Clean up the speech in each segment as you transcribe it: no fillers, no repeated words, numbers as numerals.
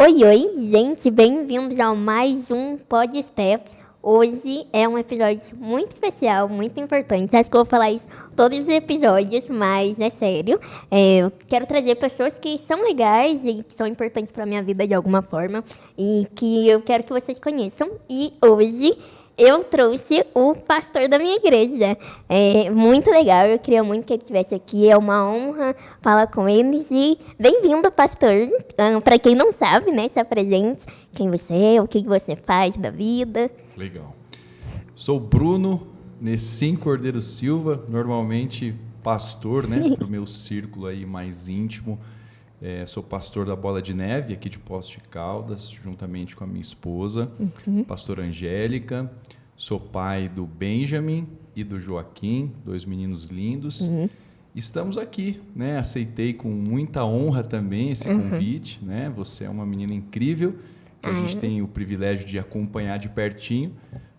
Oi, oi, gente, bem-vindos a mais um Podstep. Hoje é um episódio muito especial, muito importante. Acho que eu vou falar isso todos os episódios, mas é sério. Eu quero trazer pessoas que são legais e que são importantes para minha vida de alguma forma e que eu quero que vocês conheçam. E hoje eu trouxe o pastor da minha igreja. É muito legal, eu queria muito que ele estivesse aqui. É uma honra falar com eles. E bem-vindo, pastor. Para quem não sabe, né, se apresente. Quem você é, o que você faz da vida. Legal. Sou Bruno Nessim Cordeiro Silva, normalmente pastor, né, para o meu círculo aí mais íntimo. Sou pastor da Bola de Neve, aqui de Poços de Caldas, juntamente com a minha esposa, pastora Angélica. Sou pai do Benjamin e do Joaquim, dois meninos lindos. Estamos aqui, né? Aceitei com muita honra também esse convite, né? Você é uma menina incrível, que a gente tem o privilégio de acompanhar de pertinho.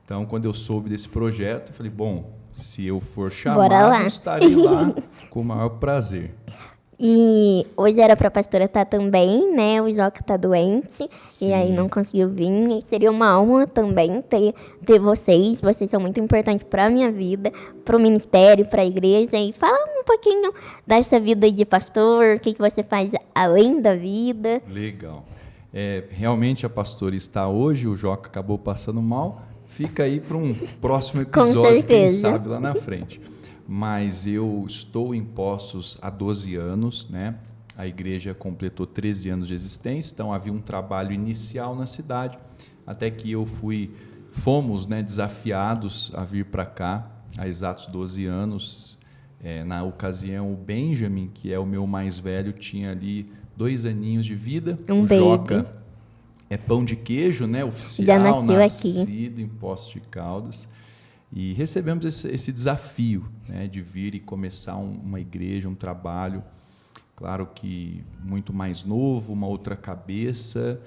Então, quando eu soube desse projeto, eu falei, bom, se eu for chamado, estarei lá com o maior prazer. E hoje era para a pastora estar também, né? O Joca está doente. Sim. E aí não conseguiu vir. E seria uma honra também ter vocês. Vocês são muito importantes para a minha vida, para o ministério, para a igreja. E fala um pouquinho dessa vida de pastor, o que você faz além da vida. Legal. Realmente a pastora está hoje, o Joca acabou passando mal. Fica aí para um próximo episódio, quem sabe lá na frente. Mas eu estou em Poços há 12 anos, né? A igreja completou 13 anos de existência, então havia um trabalho inicial na cidade, até que fomos, né, desafiados a vir para cá há exatos 12 anos. Na ocasião, o Benjamin, que é o meu mais velho, tinha ali 2 aninhos de vida. O Joca é pão de queijo, né? Oficial, nascido em Poços de Caldas. E recebemos esse desafio, né, de vir e começar uma igreja, um trabalho, claro que muito mais novo, uma outra cabeça,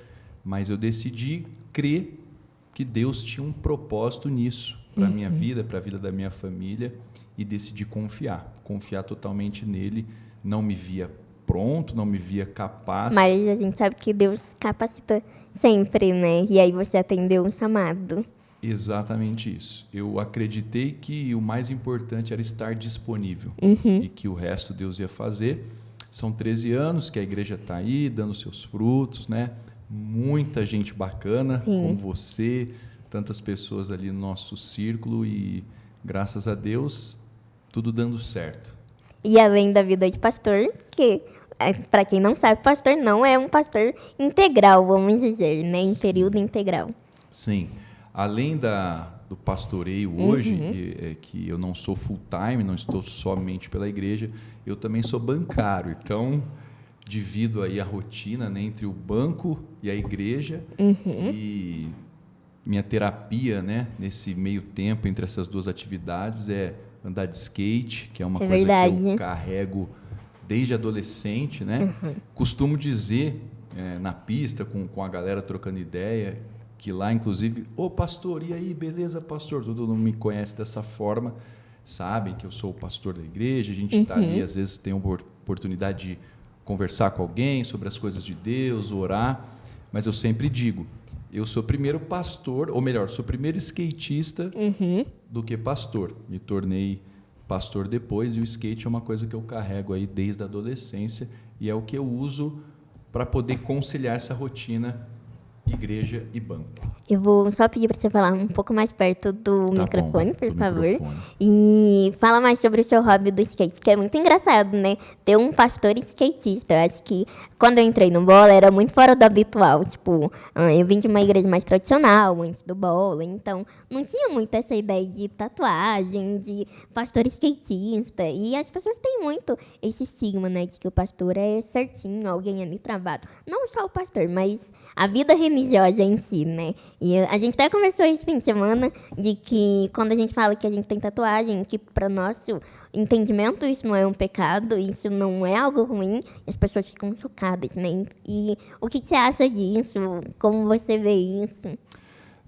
mas eu decidi crer que Deus tinha um propósito nisso, para a minha vida, para a vida da minha família, e decidi confiar totalmente nele. Não me via pronto, não me via capaz. Mas a gente sabe que Deus capacita sempre, né? E aí você atendeu um chamado. Exatamente isso. Eu acreditei que o mais importante era estar disponível e que o resto Deus ia fazer. São 13 anos que a igreja está aí, dando seus frutos, né? Muita gente bacana, como você, tantas pessoas ali no nosso círculo e, graças a Deus, tudo dando certo. E além da vida de pastor, que, para quem não sabe, pastor não é um pastor integral, vamos dizer, né? Em período integral. Sim. Além do pastoreio hoje, que eu não sou full time, não estou somente pela igreja, eu também sou bancário. Então, divido aí a rotina, né, entre o banco e a igreja. E minha terapia, né, nesse meio tempo entre essas duas atividades é andar de skate, que é uma coisa que eu carrego desde adolescente, né? Costumo dizer na pista com a galera trocando ideia, que lá, inclusive, pastor, e aí, beleza, pastor? Todo mundo me conhece dessa forma, sabem que eu sou o pastor da igreja, a gente está ali, às vezes tem uma oportunidade de conversar com alguém sobre as coisas de Deus, orar, mas eu sempre digo, eu sou primeiro pastor, ou melhor, sou primeiro skatista do que pastor. Me tornei pastor depois, e o skate é uma coisa que eu carrego aí desde a adolescência, e é o que eu uso para poder conciliar essa rotina igreja e banco. Eu vou só pedir para você falar um pouco mais perto do microfone, por favor. E fala mais sobre o seu hobby do skate, porque é muito engraçado, né? Ter um pastor skatista. Eu acho que quando eu entrei no Bola era muito fora do habitual. Tipo, eu vim de uma igreja mais tradicional antes do Bola, então não tinha muito essa ideia de tatuagem, de pastor skatista. E as pessoas têm muito esse estigma, né? De que o pastor é certinho, alguém ali travado. Não só o pastor, mas a vida religiosa em si, né? E a gente até conversou esse fim de semana de que quando a gente fala que a gente tem tatuagem, que para nosso entendimento isso não é um pecado, isso não é algo ruim, as pessoas ficam chocadas, né? E o que você acha disso? Como você vê isso?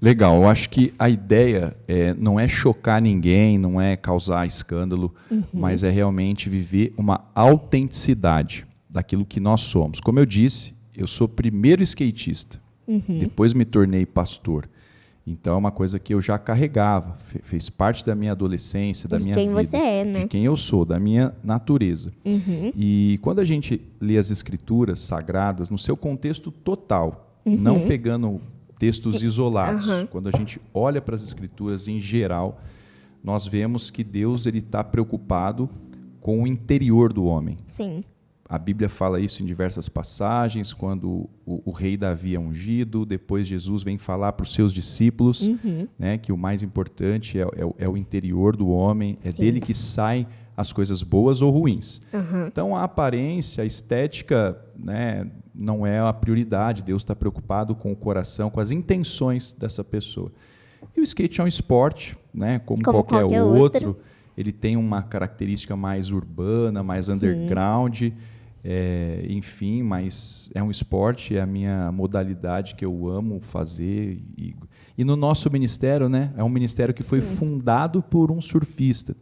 Legal, eu acho que a ideia não é chocar ninguém, não é causar escândalo, mas é realmente viver uma autenticidade daquilo que nós somos. Como eu disse, eu sou primeiro skatista, depois me tornei pastor. Então é uma coisa que eu já carregava, fez parte da minha adolescência, da minha vida. De quem você é, né? De quem eu sou, da minha natureza. E quando a gente lê as escrituras sagradas no seu contexto total, não pegando textos isolados, quando a gente olha para as escrituras em geral, nós vemos que Deus está preocupado com o interior do homem. Sim. A Bíblia fala isso em diversas passagens, quando o rei Davi é ungido, depois Jesus vem falar para os seus discípulos, né, que o mais importante é o interior do homem, é dele que saem as coisas boas ou ruins. Então, a aparência, a estética, né, não é a prioridade. Deus está preocupado com o coração, com as intenções dessa pessoa. E o skate é um esporte, né, como qualquer outro. Ele tem uma característica mais urbana, mais underground, enfim, mas é um esporte, é a minha modalidade que eu amo fazer. E no nosso ministério, né, é um ministério que foi fundado por um surfista.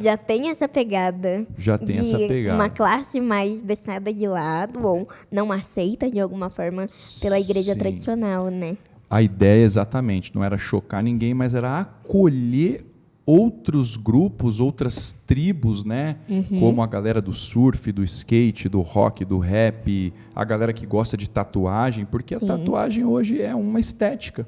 Já tem essa pegada. Já tem essa pegada. Uma classe mais deixada de lado ou não aceita de alguma forma pela igreja tradicional, né? A ideia, exatamente, não era chocar ninguém, mas era acolher outros grupos, outras tribos, né? Como a galera do surf, do skate, do rock, do rap, a galera que gosta de tatuagem, porque a tatuagem hoje é uma estética.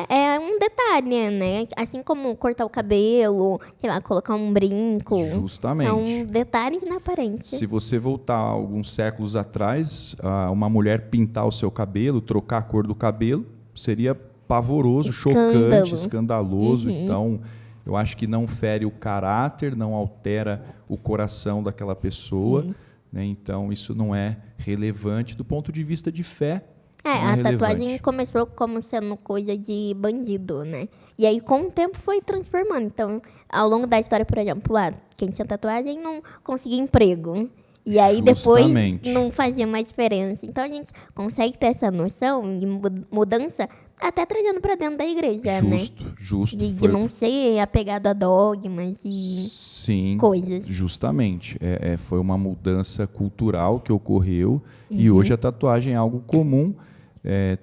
É um detalhe, né? Assim como cortar o cabelo, sei lá, colocar um brinco. Justamente. São detalhes na aparência. Se você voltar alguns séculos atrás, uma mulher pintar o seu cabelo, trocar a cor do cabelo, seria pavoroso, chocante, escandaloso. Então, eu acho que não fere o caráter, não altera o coração daquela pessoa, né? Então, isso não é relevante do ponto de vista de fé. A tatuagem começou como sendo coisa de bandido, né? E aí, com o tempo, foi transformando. Então, ao longo da história, por exemplo, quem tinha tatuagem não conseguia emprego. E aí, depois, não fazia mais diferença. Então, a gente consegue ter essa noção de mudança até trazendo para dentro da igreja, né? Justo. De não ser apegado a dogmas e coisas. Justamente. Foi uma mudança cultural que ocorreu e hoje a tatuagem é algo comum,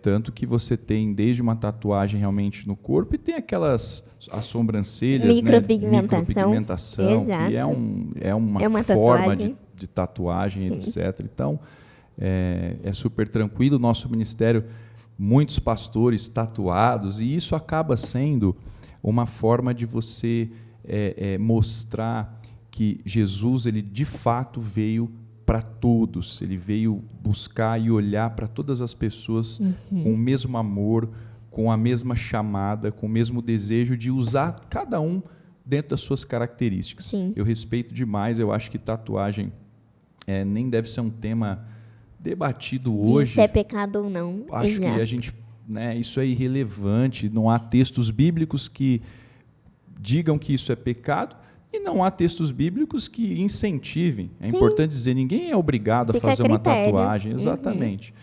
tanto que você tem desde uma tatuagem realmente no corpo e tem aquelas as sobrancelhas, micropigmentação, que é uma forma de tatuagem, etc. Então, é super tranquilo. Nosso ministério, muitos pastores tatuados, e isso acaba sendo uma forma de você mostrar que Jesus, ele de fato veio para todos, ele veio buscar e olhar para todas as pessoas com o mesmo amor, com a mesma chamada, com o mesmo desejo de usar cada um dentro das suas características. Eu respeito demais, eu acho que tatuagem nem deve ser um tema debatido hoje. Se é pecado ou não. Acho que a gente, né, isso é irrelevante, não há textos bíblicos que digam que isso é pecado e não há textos bíblicos que incentivem. É importante dizer, ninguém é obrigado a fazer uma tatuagem, exatamente.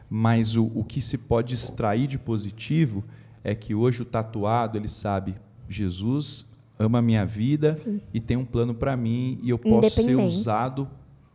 Mas o que se pode extrair de positivo é que hoje o tatuado, ele sabe, Jesus ama a minha vida e tem um plano para mim e eu posso ser usado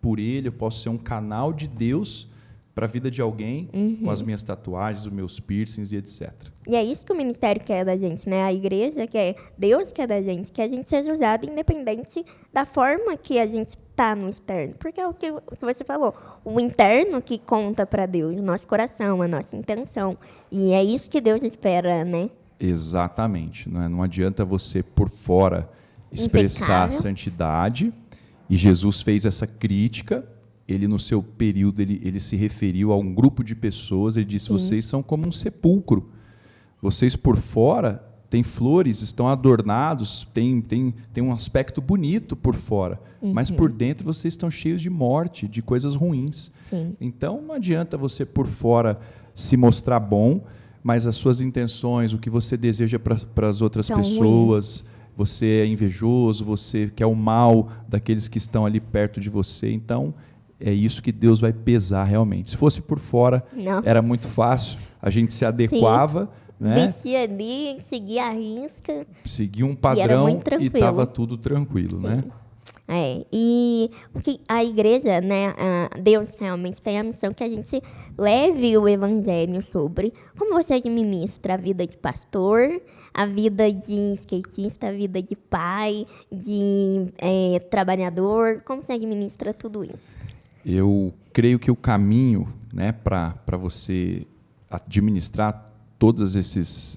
por ele, eu posso ser um canal de Deus para a vida de alguém com as minhas tatuagens, os meus piercings e etc. E é isso que o ministério quer da gente, né? A igreja quer, Deus quer da gente, que a gente seja usado independente da forma que a gente está no externo. Porque é o que você falou, o interno que conta para Deus, o nosso coração, a nossa intenção. E é isso que Deus espera, né? Exatamente. Não adianta você, por fora, expressar a santidade. E Jesus fez essa crítica. Ele, no seu período, ele se referiu a um grupo de pessoas. Ele disse, vocês são como um sepulcro. Vocês, por fora, têm flores, estão adornados, têm um aspecto bonito por fora. Mas, por dentro, vocês estão cheios de morte, de coisas ruins. Então, não adianta você, por fora, se mostrar bom, mas as suas intenções, o que você deseja para as outras pessoas... Ruins. Você é invejoso, você quer o mal daqueles que estão ali perto de você. Então, é isso que Deus vai pesar realmente. Se fosse por fora, era muito fácil. A gente se adequava, né? Descia ali, seguia a risca. Seguia um padrão e estava tudo tranquilo, né? E o que a igreja, né, Deus realmente tem a missão que a gente leve o evangelho sobre como você administra a vida de pastor, a vida de skatista, a vida de pai, de trabalhador, como você administra tudo isso? Eu creio que o caminho, né, para você administrar todas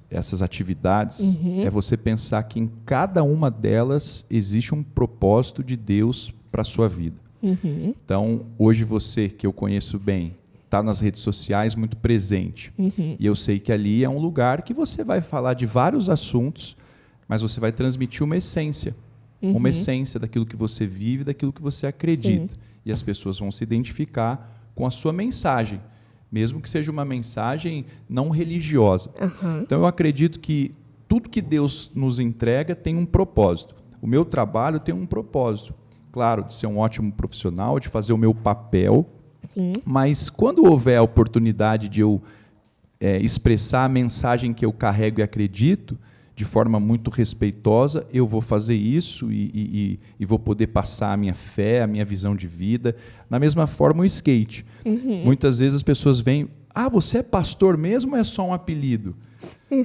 essas atividades, é você pensar que em cada uma delas existe um propósito de Deus para a sua vida. Então, hoje você, que eu conheço bem, está nas redes sociais muito presente. E eu sei que ali é um lugar que você vai falar de vários assuntos, mas você vai transmitir uma essência. Uma essência daquilo que você vive, daquilo que você acredita. Sim. E as pessoas vão se identificar com a sua mensagem, mesmo que seja uma mensagem não religiosa. Então, eu acredito que tudo que Deus nos entrega tem um propósito. O meu trabalho tem um propósito. Claro, de ser um ótimo profissional, de fazer o meu papel. Sim. Mas quando houver a oportunidade de eu expressar a mensagem que eu carrego e acredito, de forma muito respeitosa, eu vou fazer isso e vou poder passar a minha fé, a minha visão de vida. Da mesma forma, o skate. Muitas vezes as pessoas vêm, você é pastor mesmo ou é só um apelido?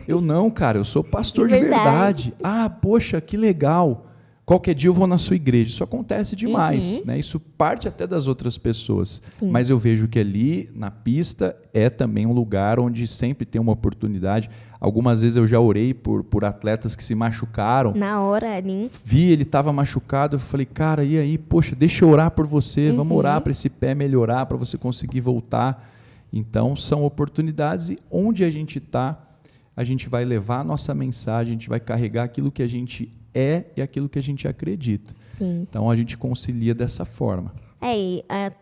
Eu não, cara, eu sou pastor de verdade. Poxa, que legal. Qualquer dia eu vou na sua igreja. Isso acontece demais, né? Isso parte até das outras pessoas. Sim. Mas eu vejo que ali, na pista, é também um lugar onde sempre tem uma oportunidade. Algumas vezes eu já orei por atletas que se machucaram. Na hora, ali. Vi, ele estava machucado, eu falei, cara, e aí? Poxa, deixa eu orar por você, vamos orar para esse pé melhorar, para você conseguir voltar. Então, são oportunidades e onde a gente está, a gente vai levar a nossa mensagem, a gente vai carregar aquilo que a gente é e aquilo que a gente acredita. Sim. Então, a gente concilia dessa forma.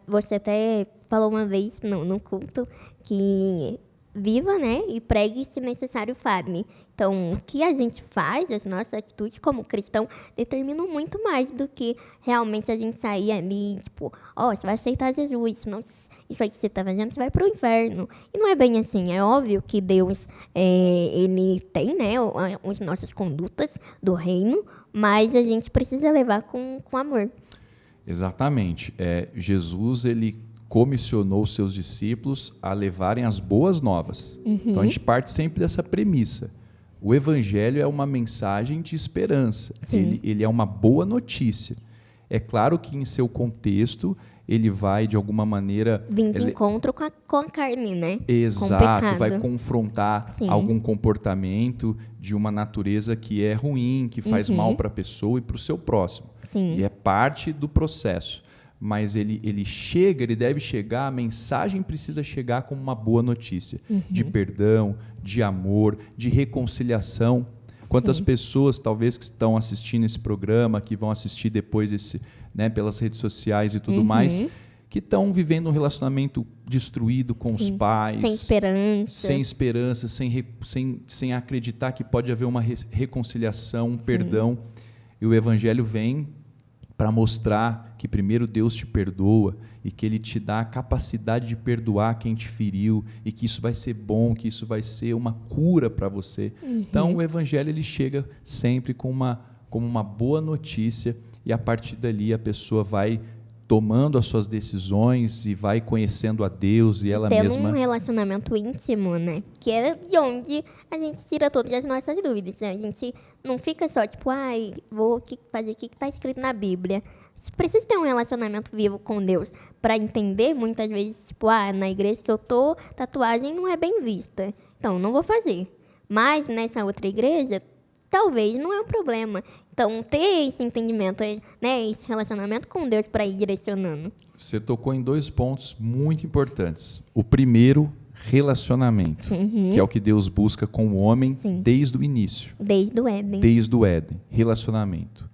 Você até falou uma vez no culto que viva, né, e pregue se necessário fale. Então, o que a gente faz, as nossas atitudes como cristão, determinam muito mais do que realmente a gente sair ali, tipo, você vai aceitar Jesus, senão isso aí que você está fazendo, você vai para o inferno. E não é bem assim. É óbvio que Deus, ele tem, né, as nossas condutas do reino, mas a gente precisa levar com amor. Exatamente. Jesus, ele comissionou os seus discípulos a levarem as boas novas. Então, a gente parte sempre dessa premissa. O evangelho é uma mensagem de esperança. Ele é uma boa notícia. É claro que em seu contexto ele vai, de alguma maneira... Vir de encontro com a carne, né? Exato, vai confrontar algum comportamento de uma natureza que é ruim, que faz mal para a pessoa e para o seu próximo. Sim. E é parte do processo. Mas ele deve chegar, a mensagem precisa chegar como uma boa notícia de perdão, de amor, de reconciliação. Quantas pessoas, talvez, que estão assistindo esse programa, que vão assistir depois pelas redes sociais e tudo mais, que estão vivendo um relacionamento destruído com os pais. Sem esperança, sem acreditar que pode haver uma reconciliação, um perdão. E o Evangelho vem para mostrar que primeiro Deus te perdoa e que Ele te dá a capacidade de perdoar quem te feriu e que isso vai ser bom, que isso vai ser uma cura para você. Então, o Evangelho ele chega sempre como uma boa notícia e a partir dali a pessoa vai tomando as suas decisões e vai conhecendo a Deus e ela mesma... Tendo um relacionamento íntimo, né? Que é de onde a gente tira todas as nossas dúvidas. A gente não fica só tipo, vou fazer o que está escrito na Bíblia. Você precisa ter um relacionamento vivo com Deus para entender, muitas vezes, tipo, na igreja que eu tô, tatuagem não é bem vista. Então, não vou fazer. Mas nessa outra igreja, talvez não é um problema. Então, ter esse entendimento, né, esse relacionamento com Deus para ir direcionando. Você tocou em 2 pontos muito importantes. O primeiro, relacionamento, que é o que Deus busca com o homem desde o início. Desde o Éden. Desde o Éden. Relacionamento.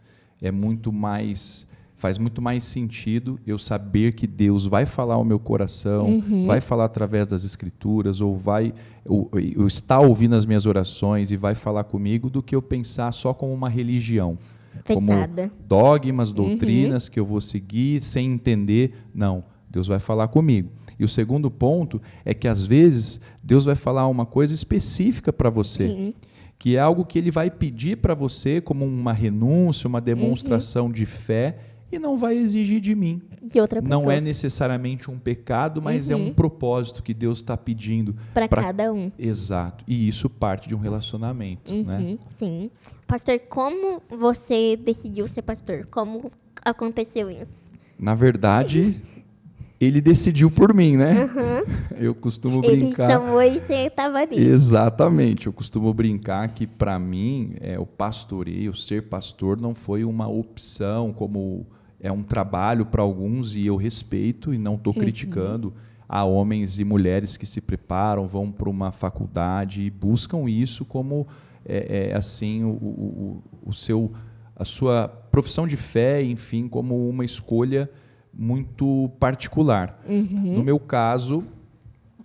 Faz muito mais sentido eu saber que Deus vai falar ao meu coração, vai falar através das Escrituras, ou está ouvindo as minhas orações e vai falar comigo, do que eu pensar só como uma religião. Fechada. Como dogmas, doutrinas que eu vou seguir sem entender. Não, Deus vai falar comigo. E o segundo ponto é que, às vezes, Deus vai falar uma coisa específica para você, que é algo que Ele vai pedir para você como uma renúncia, uma demonstração de fé, e não vai exigir de mim. De outra pessoa. Não é necessariamente um pecado, mas é um propósito que Deus está pedindo. Para cada um. Exato. E isso parte de um relacionamento. Né? Sim. Pastor, como você decidiu ser pastor? Como aconteceu isso? Na verdade, ele decidiu por mim, né? Eu costumo brincar... Ele chamou e você estava ali. Exatamente. Eu costumo brincar que, para mim, o pastoreio, ser pastor, não foi uma opção, como é um trabalho para alguns, e eu respeito e não estou criticando. Há homens e mulheres que se preparam, vão para uma faculdade e buscam isso como assim a sua profissão de fé, enfim, como uma escolha muito particular. No meu caso,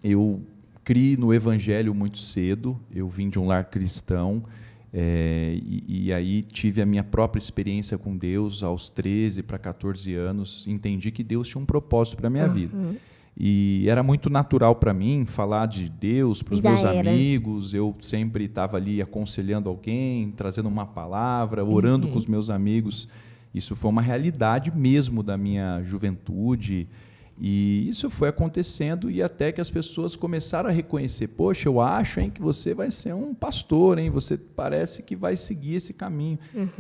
eu criei no Evangelho muito cedo, eu vim de um lar cristão, e aí tive a minha própria experiência com Deus aos 13 para 14 anos, entendi que Deus tinha um propósito para a minha vida. E era muito natural para mim falar de Deus para os meus amigos, eu sempre estava ali aconselhando alguém, trazendo uma palavra, orando com os meus amigos. Isso foi uma realidade mesmo da minha juventude, e isso foi acontecendo, e até que as pessoas começaram a reconhecer: poxa, eu acho, hein, que você vai ser um pastor, hein? Você parece que vai seguir esse caminho.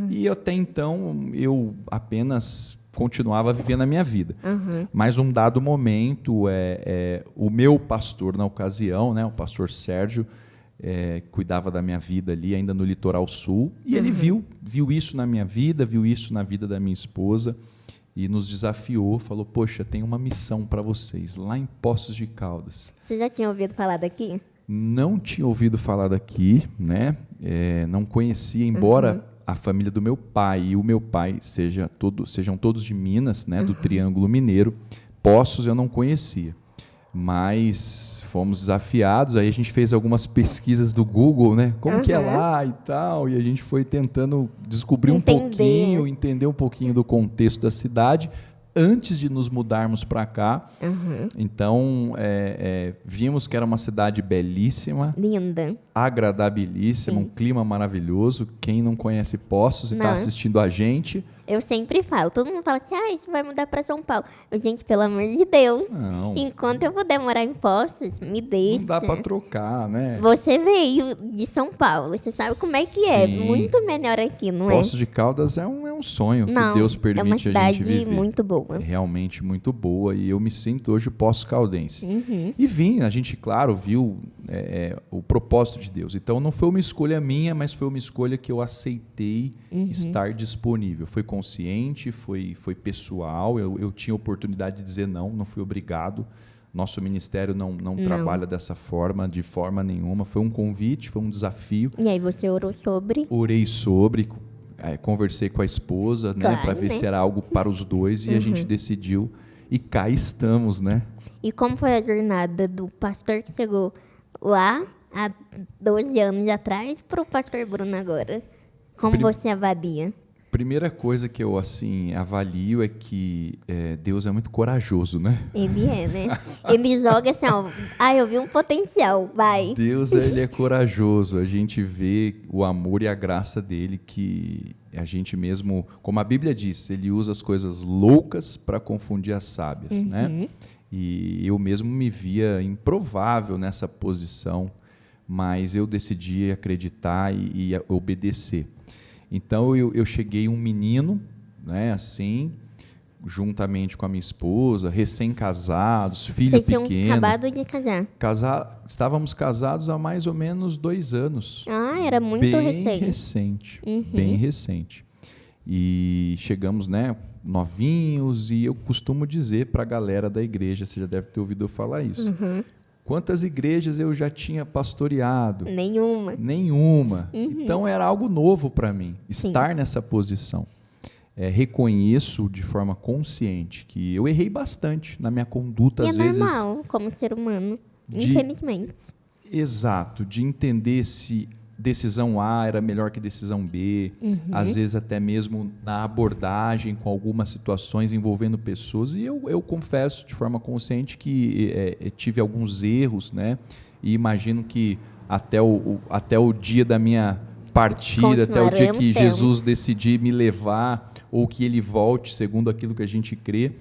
E até então eu apenas continuava vivendo a minha vida. Mas um dado momento, o meu pastor na ocasião, né, o pastor Sérgio, cuidava da minha vida ali, ainda no litoral sul, e ele viu isso na minha vida, viu isso na vida da minha esposa, e nos desafiou, falou: poxa, tem uma missão para vocês, lá em Poços de Caldas. Você já tinha ouvido falar daqui? Não tinha ouvido falar daqui, né? Não conhecia, embora a família do meu pai e o meu pai sejam todos de Minas, né, do Triângulo Mineiro. Poços eu não conhecia, mas fomos desafiados. Aí a gente fez algumas pesquisas do Google, né, como que é lá e tal, e a gente foi tentando descobrir entender um pouquinho do contexto da cidade antes de nos mudarmos para cá. Então, vimos que era uma cidade belíssima, linda, agradabilíssima, um clima maravilhoso. Quem não conhece Poços e está assistindo a gente... Eu sempre falo, todo mundo fala assim: você vai mudar para São Paulo. Gente, pelo amor de Deus, enquanto eu puder morar em Poços, me deixa. Não dá para trocar, né? Você veio de São Paulo, você sabe como é que é. Muito melhor aqui, não é? Poços de Caldas é um sonho que Deus permite a gente viver. É uma cidade muito boa. É realmente muito boa, e eu me sinto hoje poço-caldense. E a gente, claro, viu o propósito de Deus. Então, não foi uma escolha minha, mas foi uma escolha que eu aceitei estar disponível. Foi consciente, foi pessoal. Eu tinha oportunidade de dizer não fui obrigado. Nosso ministério não trabalha dessa forma, de forma nenhuma. Foi um convite, foi um desafio. E aí você orou sobre? Orei sobre, conversei com a esposa, claro, né, para ver se era algo para os dois, e a gente decidiu, e cá estamos, né? E como foi a jornada do pastor que chegou lá há 12 anos atrás para o pastor Bruno agora? Como você avalia? Primeira coisa que eu avalio é que Deus é muito corajoso, né? Ele é, né? Ele joga assim, eu vi um potencial, vai. Deus, ele é corajoso. A gente vê o amor e a graça dele, que a gente mesmo, como a Bíblia diz, ele usa as coisas loucas para confundir as sábias, né? E eu mesmo me via improvável nessa posição, mas eu decidi acreditar e obedecer. Então, eu cheguei um menino, né, assim, juntamente com a minha esposa, recém-casados, filho pequeno. Vocês tinham acabado de casar? Estávamos casados há mais ou menos 2 anos. Era muito bem recente. E chegamos, né, novinhos, e eu costumo dizer para a galera da igreja, você já deve ter ouvido eu falar isso. Quantas igrejas eu já tinha pastoreado? Nenhuma. Então, era algo novo para mim, estar nessa posição. Reconheço de forma consciente que eu errei bastante na minha conduta, às vezes. É normal, como ser humano, infelizmente. Exato, de entender se decisão A era melhor que decisão B, às vezes até mesmo na abordagem com algumas situações envolvendo pessoas, e eu confesso de forma consciente que tive alguns erros, né? E imagino que até o dia da minha partida, até o dia que Jesus decidir me levar, ou que ele volte segundo aquilo que a gente crê.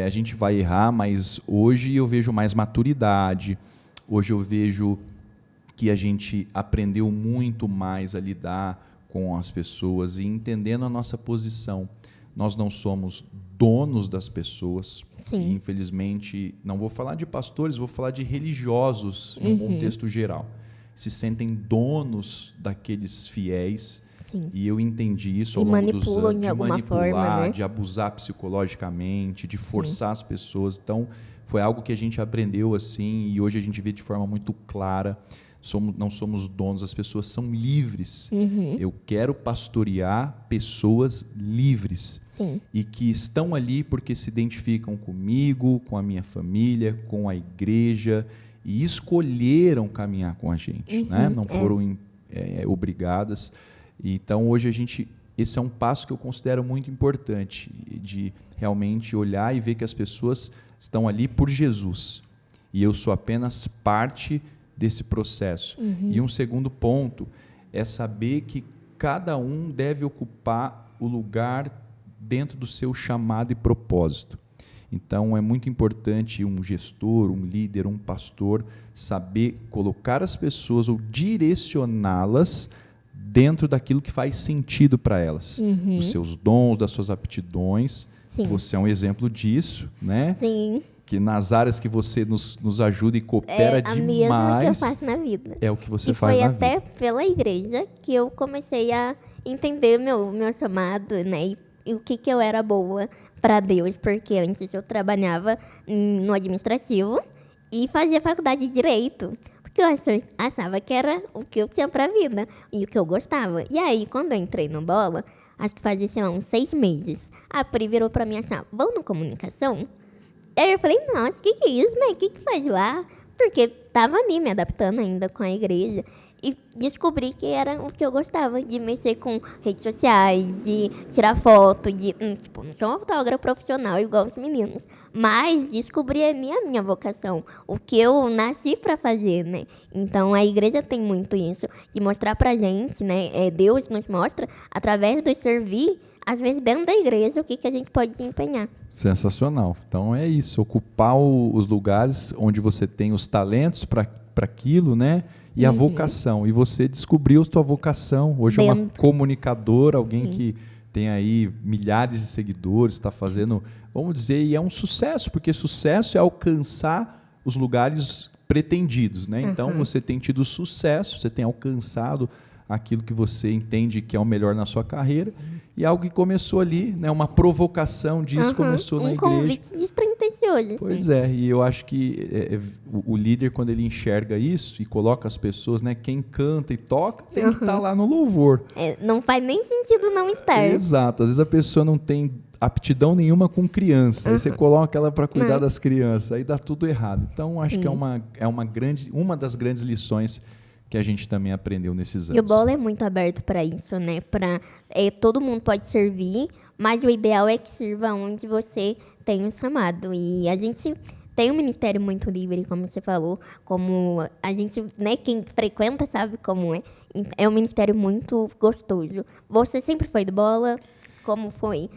A gente vai errar, mas hoje eu vejo mais maturidade, hoje eu vejo que a gente aprendeu muito mais a lidar com as pessoas e entendendo a nossa posição. Nós não somos donos das pessoas. E, infelizmente, não vou falar de pastores, vou falar de religiosos no contexto geral. Se sentem donos daqueles fiéis. E eu entendi isso ao longo dos anos, de manipular, né? De abusar psicologicamente, de forçar as pessoas. Então, foi algo que a gente aprendeu assim e hoje a gente vê de forma muito clara. Não somos donos, as pessoas são livres. Eu quero pastorear pessoas livres e que estão ali porque se identificam comigo, com a minha família, com a igreja e escolheram caminhar com a gente, né? Não foram obrigadas. Então, hoje esse é um passo que eu considero muito importante, de realmente olhar e ver que as pessoas estão ali por Jesus e eu sou apenas parte desse processo. E um segundo ponto é saber que cada um deve ocupar o lugar dentro do seu chamado e propósito. Então, é muito importante um gestor, um líder, um pastor saber colocar as pessoas ou direcioná-las dentro daquilo que faz sentido para elas, dos seus dons, das suas aptidões. Você é um exemplo disso, né? Que nas áreas que você nos ajuda e coopera demais. É a mesma que eu faço na vida. É o que você faz na vida. E foi até pela igreja que eu comecei a entender meu chamado, né? E o que eu era boa para Deus, porque antes eu trabalhava no administrativo e fazia faculdade de Direito, porque eu achava que era o que eu tinha para a vida e o que eu gostava. E aí, quando eu entrei no Bola, acho que fazia, sei lá, uns 6 meses, a Pri virou para mim assim, vamos no comunicação? Aí eu falei, nossa, que é isso, né? O que faz lá? Porque tava ali me adaptando ainda com a igreja. E descobri que era o que eu gostava, de mexer com redes sociais, de tirar foto, não sou uma fotógrafa profissional igual os meninos, mas descobri ali a minha vocação, o que eu nasci para fazer, né? Então a igreja tem muito isso, de mostrar pra gente, né? Deus nos mostra, através do servir, às vezes dentro da igreja, o que a gente pode desempenhar. Sensacional. Então é isso, ocupar os lugares onde você tem os talentos para aquilo, né? E a vocação. E você descobriu a sua vocação. Hoje é uma comunicadora, alguém que tem aí milhares de seguidores, está fazendo, vamos dizer, e é um sucesso, porque sucesso é alcançar os lugares pretendidos, né? Então, você tem tido sucesso, você tem alcançado aquilo que você entende que é o melhor na sua carreira. E algo que começou ali, né? Uma provocação disso começou na igreja. Um convite despretensioso. Pois é, e eu acho que o líder, quando ele enxerga isso e coloca as pessoas, né? Quem canta e toca tem que estar lá no louvor. Não faz nem sentido não estar. Exato, às vezes a pessoa não tem aptidão nenhuma com criança, aí você coloca ela para cuidar das crianças, aí dá tudo errado. Então, acho que é uma das grandes lições que a gente também aprendeu nesses anos. E o Bola é muito aberto para isso, né? Todo mundo pode servir, mas o ideal é que sirva onde você tem um chamado. E a gente tem um ministério muito livre, como você falou, como a gente, né, quem frequenta sabe como é. É um ministério muito gostoso. Você sempre foi do Bola? Como foi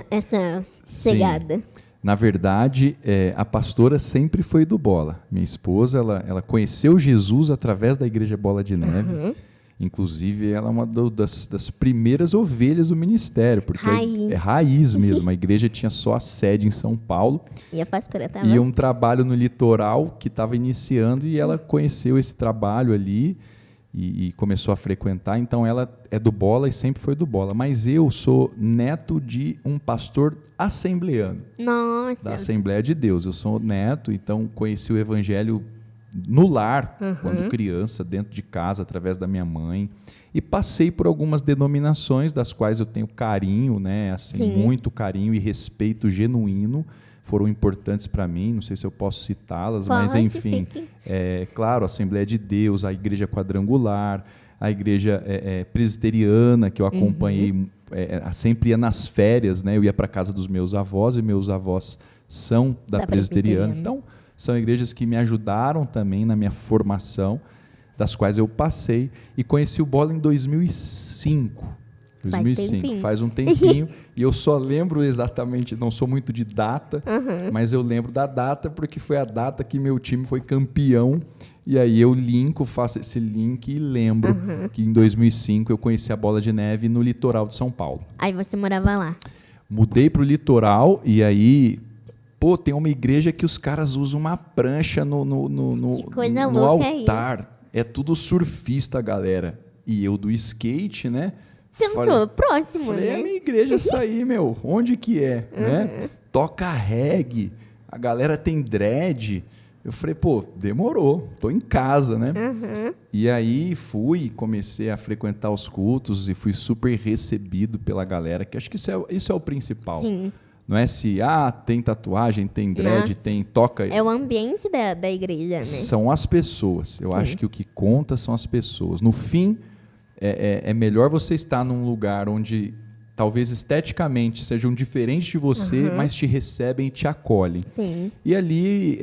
essa chegada? Na verdade, a pastora sempre foi do Bola. Minha esposa, ela conheceu Jesus através da Igreja Bola de Neve. Inclusive, ela é uma das primeiras ovelhas do ministério, porque é raiz mesmo. A igreja tinha só a sede em São Paulo. E a pastora estava... E um trabalho no litoral que estava iniciando, e ela conheceu esse trabalho ali e começou a frequentar. Então, ela é do Bola e sempre foi do Bola. Mas eu sou neto de um pastor assembleano. Nossa! Da Assembleia de Deus. Eu sou neto, então conheci o evangelho no lar, quando criança, dentro de casa, através da minha mãe. E passei por algumas denominações, das quais eu tenho carinho, né? Assim, muito carinho e respeito genuíno. Foram importantes para mim, não sei se eu posso citá-las, mas enfim, claro, a Assembleia de Deus, a Igreja Quadrangular, a Igreja Presbiteriana, que eu acompanhei, sempre ia nas férias, né? Eu ia para a casa dos meus avós, e meus avós são da Presbiteriana. Então, são igrejas que me ajudaram também na minha formação, das quais eu passei, e conheci o Bola em 2005. 2005. Faz um tempinho. E eu só lembro exatamente, não sou muito de data, mas eu lembro da data porque foi a data que meu time foi campeão. E aí eu faço esse link e lembro que em 2005 eu conheci a Bola de Neve no litoral de São Paulo. Aí você morava lá? Mudei para o litoral e aí... Pô, tem uma igreja que os caras usam uma prancha no altar. É tudo surfista, galera. E eu do skate, né? Pensou, próximo, falei, né? a minha igreja essa aí, meu. Onde que é? Né? Toca reggae. A galera tem dread. Eu falei, pô, demorou. Tô em casa, né? E aí comecei a frequentar os cultos e fui super recebido pela galera, que acho que isso é o principal. Sim. Não é se, tem tatuagem, tem dread, tem toca... É o ambiente da igreja, né? São as pessoas. Eu acho que o que conta são as pessoas. No fim, é melhor você estar num lugar onde talvez esteticamente sejam diferentes de você, mas te recebem e te acolhem. Sim. E ali,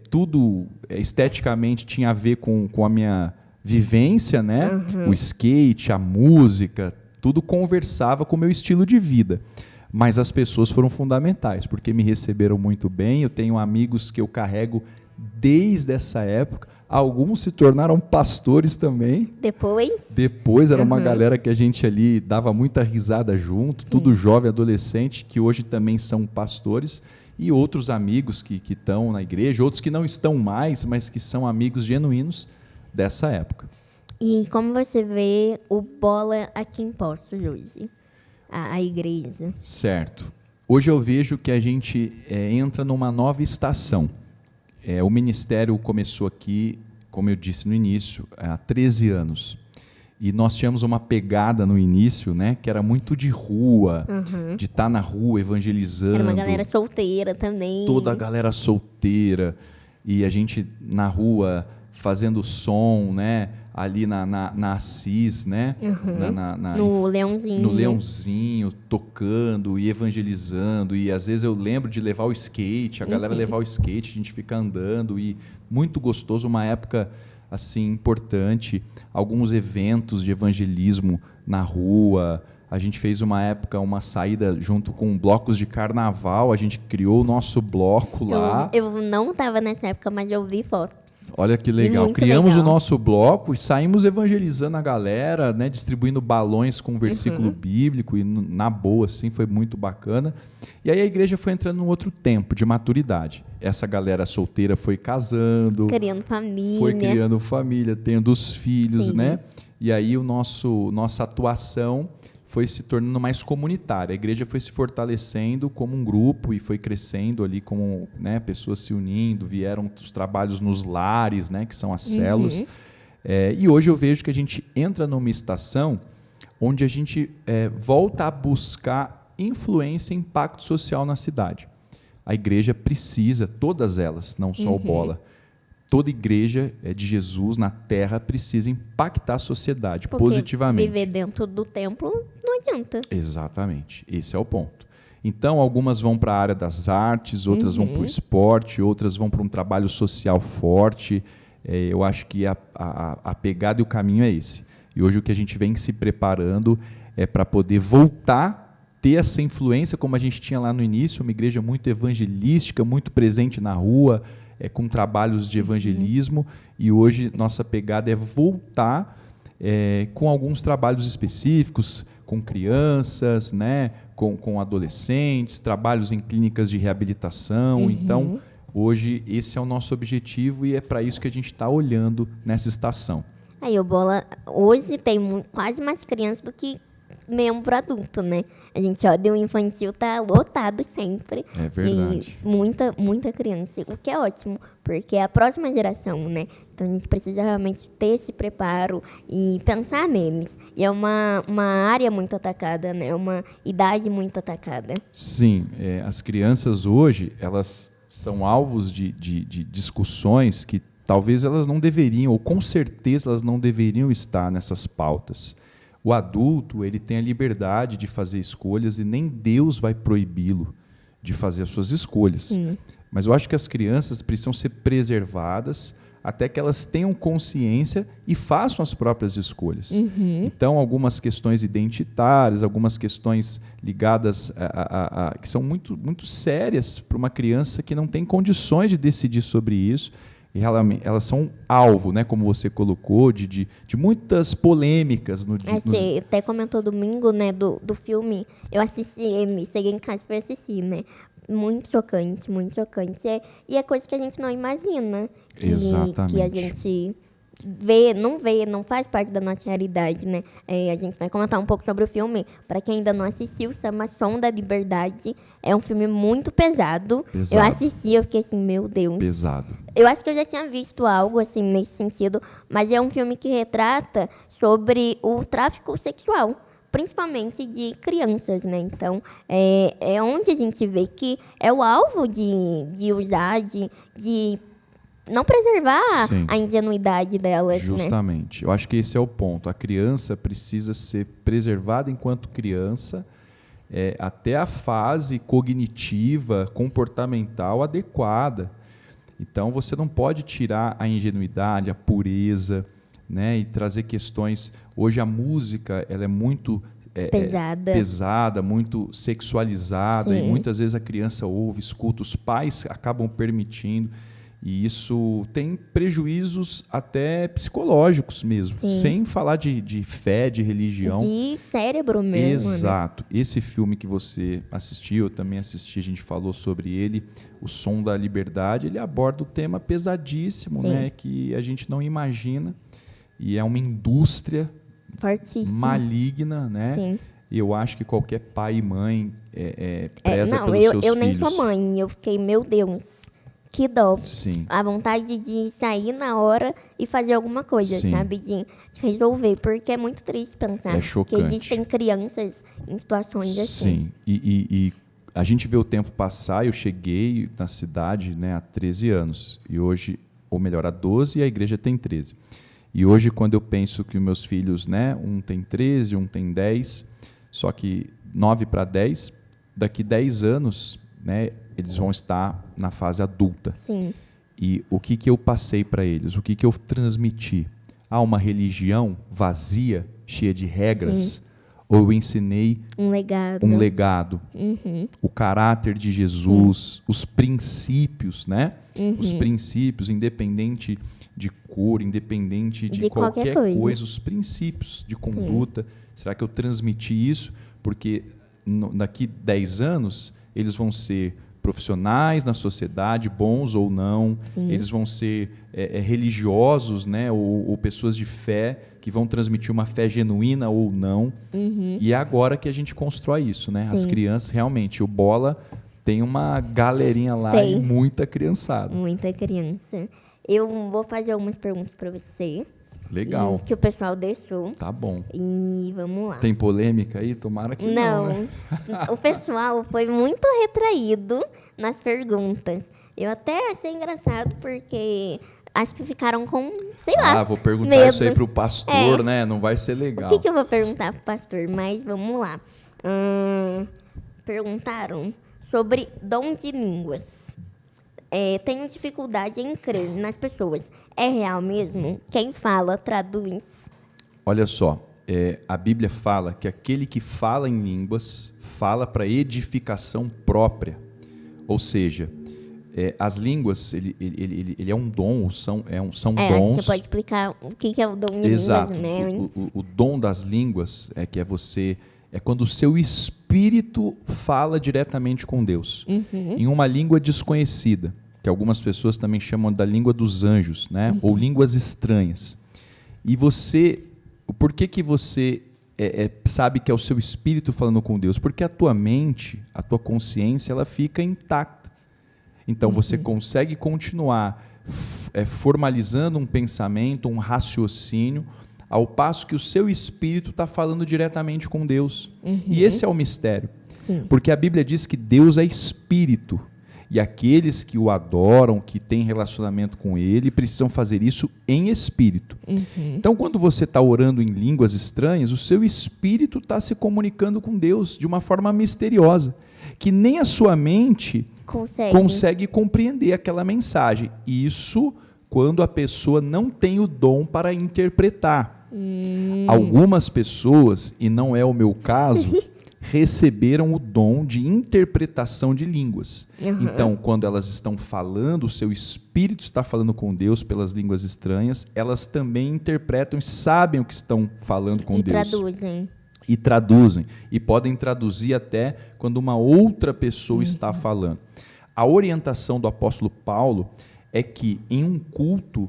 tudo esteticamente tinha a ver com a minha vivência, né? O skate, a música, tudo conversava com o meu estilo de vida. Mas as pessoas foram fundamentais, porque me receberam muito bem. Eu tenho amigos que eu carrego desde essa época. Alguns se tornaram pastores também. Depois era uma galera que a gente ali dava muita risada junto, tudo jovem, adolescente, que hoje também são pastores. E outros amigos que estão na igreja, outros que não estão mais, mas que são amigos genuínos dessa época. E como você vê o Bola aqui em Poços hoje? A igreja. Certo. Hoje eu vejo que a gente entra numa nova estação. O ministério começou aqui, como eu disse no início, há 13 anos. E nós tínhamos uma pegada no início, né, que era muito de rua, de estar na rua evangelizando. Era uma galera solteira também. Toda a galera solteira. E a gente na rua fazendo som, né? Ali na Assis, né? No Leãozinho. No Leãozinho, tocando e evangelizando. E às vezes eu lembro de levar o skate, a galera levar o skate, a gente fica andando. E muito gostoso, uma época assim importante. Alguns eventos de evangelismo na rua. A gente fez uma saída junto com blocos de carnaval. A gente criou o nosso bloco lá. Eu não estava nessa época, mas eu vi fotos. Olha que legal. Criamos o nosso bloco e saímos evangelizando a galera, né, distribuindo balões com versículo bíblico e na boa, assim, foi muito bacana. E aí a igreja foi entrando num outro tempo de maturidade. Essa galera solteira foi casando. Foi criando família, tendo os filhos, né? E aí nossa atuação foi se tornando mais comunitária. A igreja foi se fortalecendo como um grupo e foi crescendo ali como, né, pessoas se unindo, vieram os trabalhos nos lares, né, que são as células. E hoje eu vejo que a gente entra numa estação onde a gente volta a buscar influência e impacto social na cidade. A igreja precisa, todas elas, não só o Bola, toda igreja de Jesus na Terra precisa impactar a sociedade positivamente. Viver dentro do templo não adianta. Exatamente, esse é o ponto. Então, algumas vão para a área das artes, outras vão para o esporte, outras vão para um trabalho social forte. Eu acho que a pegada e o caminho é esse. E hoje o que a gente vem se preparando é para poder voltar, ter essa influência como a gente tinha lá no início, uma igreja muito evangelística, muito presente na rua, com trabalhos de evangelismo, e hoje nossa pegada é voltar com alguns trabalhos específicos, com crianças, né, com adolescentes, trabalhos em clínicas de reabilitação. Então, hoje esse é o nosso objetivo e é para isso que a gente está olhando nessa estação. Aí o Bola hoje tem quase mais crianças do que membro adulto, né? A gente olha, o infantil tá lotado sempre. É verdade. E muita criança, o que é ótimo, porque é a próxima geração, né? Então a gente precisa realmente ter esse preparo e pensar neles. E é uma área muito atacada, né? Uma idade muito atacada. Sim, as crianças hoje, elas são alvos de discussões que talvez elas não deveriam, ou com certeza elas não deveriam estar nessas pautas. O adulto, ele tem a liberdade de fazer escolhas e nem Deus vai proibi-lo de fazer as suas escolhas. Mas eu acho que as crianças precisam ser preservadas, até que elas tenham consciência e façam as próprias escolhas. Então, algumas questões identitárias, algumas questões ligadas que são muito, muito sérias para uma criança que não tem condições de decidir sobre isso, e elas são alvo, né, como você colocou, de muitas polêmicas. Você até comentou domingo, né, do filme. Eu assisti, cheguei em casa para assistir, né? Muito chocante, muito chocante. E é coisa que a gente não imagina. Exatamente. Que a gente não faz parte da nossa realidade, né? A gente vai comentar um pouco sobre o filme. Para quem ainda não assistiu, chama Som da Liberdade. É um filme muito pesado. Eu assisti, eu fiquei assim, meu Deus. Pesado. Eu acho que eu já tinha visto algo assim nesse sentido, mas é um filme que retrata sobre o tráfico sexual, principalmente de crianças, né? Então, é onde a gente vê que é o alvo de usar, de não preservar a ingenuidade delas. Justamente. Né? Eu acho que esse é o ponto. A criança precisa ser preservada enquanto criança até a fase cognitiva, comportamental adequada. Então, você não pode tirar a ingenuidade, a pureza, né, e trazer questões. Hoje a música ela é muito pesada, muito sexualizada. Sim. E muitas vezes a criança ouve, escuta, os pais acabam permitindo, e isso tem prejuízos até psicológicos mesmo. Sim. Sem falar de fé, de religião. De cérebro mesmo. Exato. Né? Esse filme que você assistiu, eu também assisti, a gente falou sobre ele, O Som da Liberdade, ele aborda o tema pesadíssimo, né, que a gente não imagina. E é uma indústria maligna, né? Sim. E eu acho que qualquer pai e mãe preza pelos seus filhos. Eu nem sou mãe, eu fiquei, meu Deus, que dó. Sim. A vontade de sair na hora e fazer alguma coisa, sim, sabe? De resolver, porque é muito triste pensar que existem crianças em situações assim. Sim, e a gente vê o tempo passar. Eu cheguei na cidade, né, há 13 anos, e hoje, ou melhor, há 12, e a igreja tem 13. E hoje, quando eu penso que os meus filhos, né, um tem 13, um tem 10, só que 9 para 10, daqui 10 anos, né, eles vão estar na fase adulta. Sim. E o que eu passei para eles? O que eu transmiti? Uma religião vazia, cheia de regras? Sim. Ou eu ensinei um legado, o caráter de Jesus, os princípios, né? Os princípios, independente de cor, independente de qualquer coisa, os princípios de conduta. Sim. Será que eu transmiti isso? Porque daqui 10 anos eles vão ser profissionais na sociedade, bons ou não. Sim. Eles vão ser religiosos, né? Ou pessoas de fé que vão transmitir uma fé genuína ou não. E é agora que a gente constrói isso, né? Sim. As crianças, realmente, o Bola tem uma galerinha lá e muita criançada. Muita criança. Eu vou fazer algumas perguntas para você. Legal. Que o pessoal deixou. Tá bom. E vamos lá. Tem polêmica aí? Tomara que não, né? O pessoal foi muito retraído nas perguntas. Eu até achei engraçado porque acho que ficaram com, sei lá, vou perguntar medo. Isso aí pro pastor, né? Não vai ser legal. O que eu vou perguntar pro pastor? Mas vamos lá. Perguntaram sobre dom de línguas. Tenho dificuldade em crer nas pessoas. É real mesmo? Quem fala, traduz. Olha só, a Bíblia fala que aquele que fala em línguas fala para edificação própria. Ou seja, as línguas, ele é um dom, são dons. Acho que você pode explicar o que é o dom de Exato. línguas, né? O dom das línguas é quando o seu espírito fala diretamente com Deus, em uma língua desconhecida, que algumas pessoas também chamam da língua dos anjos, né? Ou línguas estranhas. E por que você sabe que é o seu espírito falando com Deus? Porque a tua mente, a tua consciência, ela fica intacta. Então você consegue continuar formalizando um pensamento, um raciocínio, ao passo que o seu espírito está falando diretamente com Deus. E esse é o mistério. Sim. Porque a Bíblia diz que Deus é espírito. E aqueles que o adoram, que têm relacionamento com Ele, precisam fazer isso em espírito. Então, quando você está orando em línguas estranhas, o seu espírito está se comunicando com Deus de uma forma misteriosa, que nem a sua mente consegue compreender aquela mensagem. Isso quando a pessoa não tem o dom para interpretar. Algumas pessoas, e não é o meu caso, receberam o dom de interpretação de línguas. Então, quando elas estão falando, o seu espírito está falando com Deus pelas línguas estranhas, elas também interpretam e sabem o que estão falando com Deus. E traduzem. E podem traduzir até quando uma outra pessoa está falando. A orientação do apóstolo Paulo é que em um culto,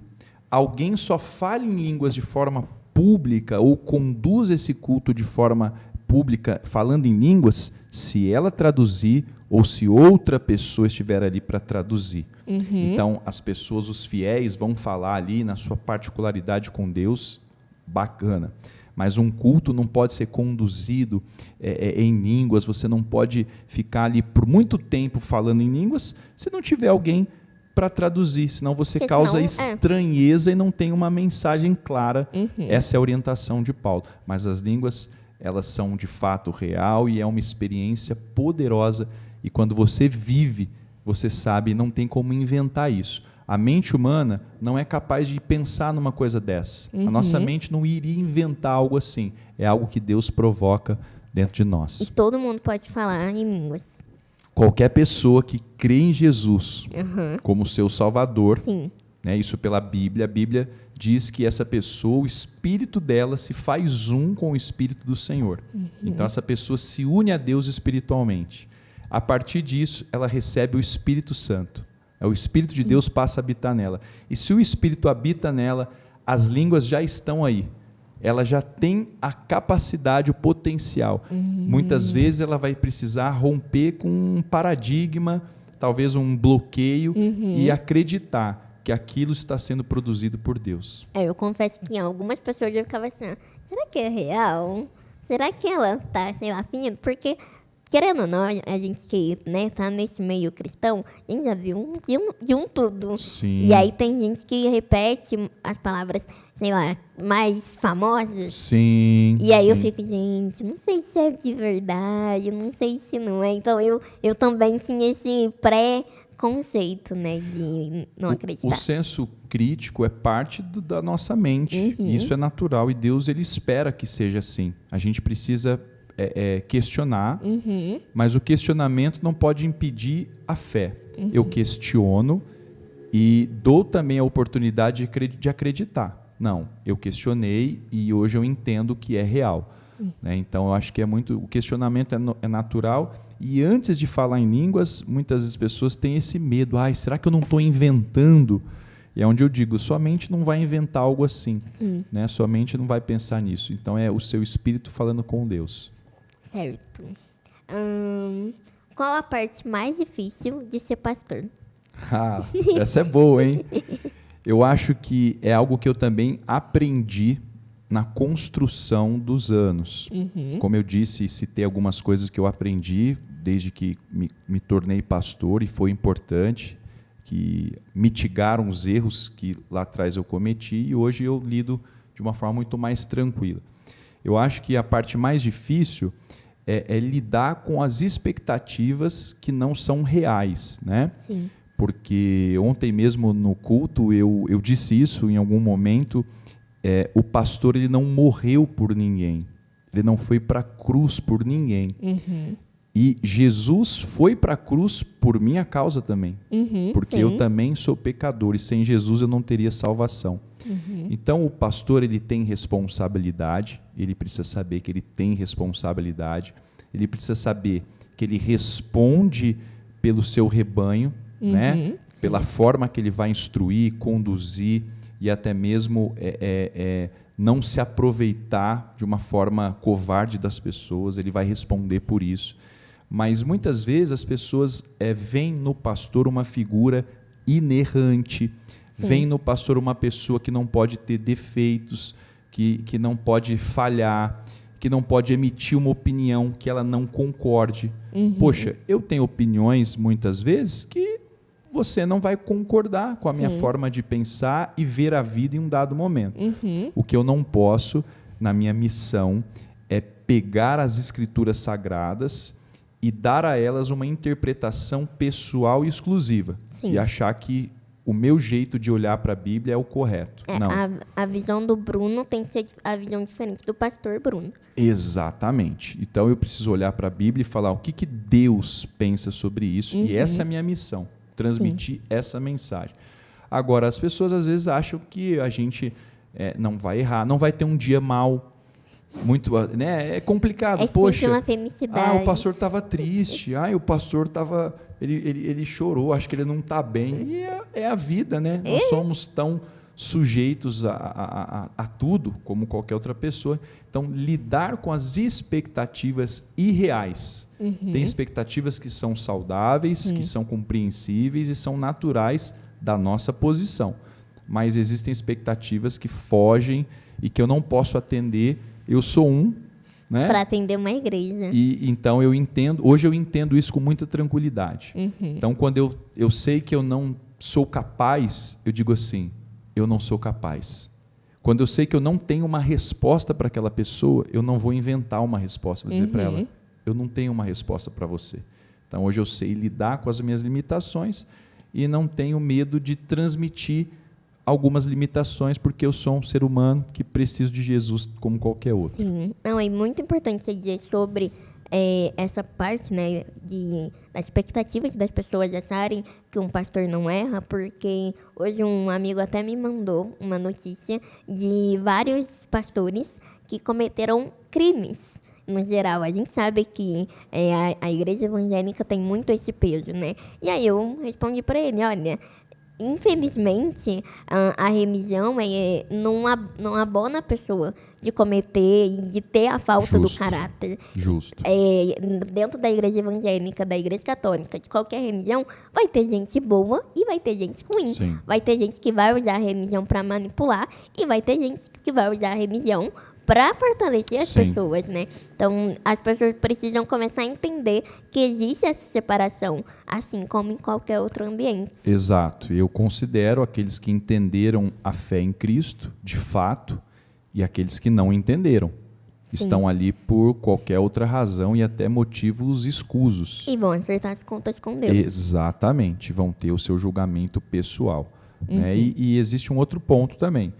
alguém só fale em línguas de forma pública ou conduz esse culto de forma pública falando em línguas, se ela traduzir ou se outra pessoa estiver ali para traduzir. Então, as pessoas, os fiéis, vão falar ali na sua particularidade com Deus, bacana. Mas um culto não pode ser conduzido em línguas, você não pode ficar ali por muito tempo falando em línguas se não tiver alguém para traduzir, senão você causa estranheza e não tem uma mensagem clara. Essa é a orientação de Paulo. Mas as línguas, elas são de fato real e é uma experiência poderosa, e quando você vive, você sabe, não tem como inventar isso. A mente humana não é capaz de pensar numa coisa dessa. A nossa mente não iria inventar algo assim. É algo que Deus provoca dentro de nós. E todo mundo pode falar em línguas. Qualquer pessoa que crê em Jesus como seu Salvador, né, isso pela Bíblia, a Bíblia diz que essa pessoa, o espírito dela se faz um com o espírito do Senhor. Então essa pessoa se une a Deus espiritualmente. A partir disso, ela recebe o Espírito Santo. O Espírito de Deus passa a habitar nela. E se o Espírito habita nela, as línguas já estão aí. Ela já tem a capacidade, o potencial. Muitas vezes ela vai precisar romper com um paradigma, talvez um bloqueio, e acreditar que aquilo está sendo produzido por Deus. Eu confesso que algumas pessoas já ficavam assim, será que é real? Será que ela está, sei lá, fingindo? Porque, querendo ou não, a gente, né, tá nesse meio cristão, a gente já viu de um tudo. Sim. E aí tem gente que repete as palavras, sei lá, mais famosas. Sim. E aí eu fico, gente, não sei se é de verdade, não sei se não é. Então eu também tinha esse pré-conceito, né, de não acreditar. O senso crítico é parte da nossa mente. Isso é natural e Deus, ele espera que seja assim. A gente precisa questionar, mas o questionamento não pode impedir a fé. Eu questiono e dou também a oportunidade de acreditar. Não, eu questionei e hoje eu entendo que é real. Né? Então, eu acho que o questionamento é natural. E antes de falar em línguas, muitas das pessoas têm esse medo. Será que eu não estou inventando? E é onde eu digo, sua mente não vai inventar algo assim. Né? Sua mente não vai pensar nisso. Então, é o seu espírito falando com Deus. Certo. Qual a parte mais difícil de ser pastor? Essa é boa, hein? Eu acho que é algo que eu também aprendi na construção dos anos. Como eu disse, citei algumas coisas que eu aprendi desde que me tornei pastor, e foi importante, que mitigaram os erros que lá atrás eu cometi, e hoje eu lido de uma forma muito mais tranquila. Eu acho que a parte mais difícil é lidar com as expectativas que não são reais, né? Sim. Porque ontem mesmo no culto eu disse isso em algum momento, o pastor, ele não morreu por ninguém, ele não foi para a cruz por ninguém. E Jesus foi para a cruz por minha causa também, porque eu também sou pecador e sem Jesus eu não teria salvação. Então o pastor, ele tem responsabilidade, ele precisa saber que ele tem responsabilidade, ele precisa saber que ele responde pelo seu rebanho, né? Pela forma que ele vai instruir, conduzir e até mesmo não se aproveitar de uma forma covarde das pessoas, ele vai responder por isso. Mas muitas vezes as pessoas veem no pastor uma figura inerrante, veem no pastor uma pessoa que não pode ter defeitos, que não pode falhar, que não pode emitir uma opinião que ela não concorde. Poxa, eu tenho opiniões muitas vezes que você não vai concordar com a minha forma de pensar e ver a vida em um dado momento. O que eu não posso, na minha missão, é pegar as escrituras sagradas e dar a elas uma interpretação pessoal e exclusiva. E achar que o meu jeito de olhar para a Bíblia é o correto. Não. A visão do Bruno tem que ser a visão diferente do pastor Bruno. Exatamente. Então eu preciso olhar para a Bíblia e falar o que Deus pensa sobre isso. E essa é a minha missão, transmitir essa mensagem. Agora, as pessoas às vezes acham que a gente não vai errar, não vai ter um dia mau. Muito, né? É complicado. Poxa, uma felicidade. o pastor estava triste, o pastor estava, ele chorou, acho que ele não está bem. E é a vida, né? Nós somos tão sujeitos a tudo como qualquer outra pessoa. Então, lidar com as expectativas irreais. Tem expectativas que são saudáveis, que são compreensíveis e são naturais da nossa posição. Mas existem expectativas que fogem e que eu não posso atender. Eu sou né? Para atender uma igreja. E então hoje eu entendo isso com muita tranquilidade. Então, quando eu sei que eu não sou capaz, eu digo assim, eu não sou capaz. Quando eu sei que eu não tenho uma resposta para aquela pessoa, eu não vou inventar uma resposta, vou dizer para ela, eu não tenho uma resposta para você. Então, hoje eu sei lidar com as minhas limitações e não tenho medo de transmitir algumas limitações, porque eu sou um ser humano que preciso de Jesus como qualquer outro. Sim, não, é muito importante você dizer sobre essa parte, né, das expectativas das pessoas acharem que um pastor não erra, porque hoje um amigo até me mandou uma notícia de vários pastores que cometeram crimes. No geral, a gente sabe que a igreja evangélica tem muito esse peso, né? E aí eu respondi para ele, olha, infelizmente, a religião não abona a pessoa de cometer e de ter a falta do caráter. Justo. Dentro da igreja evangélica, da igreja católica, de qualquer religião, vai ter gente boa e vai ter gente ruim. Sim. Vai ter gente que vai usar a religião para manipular e vai ter gente que vai usar a religião para fortalecer as pessoas, né? Então, as pessoas precisam começar a entender que existe essa separação, assim como em qualquer outro ambiente. Exato. Eu considero aqueles que entenderam a fé em Cristo, de fato, e aqueles que não entenderam. Estão ali por qualquer outra razão e até motivos escusos. E vão acertar as contas com Deus. Exatamente. Vão ter o seu julgamento pessoal. Né? E existe um outro ponto também.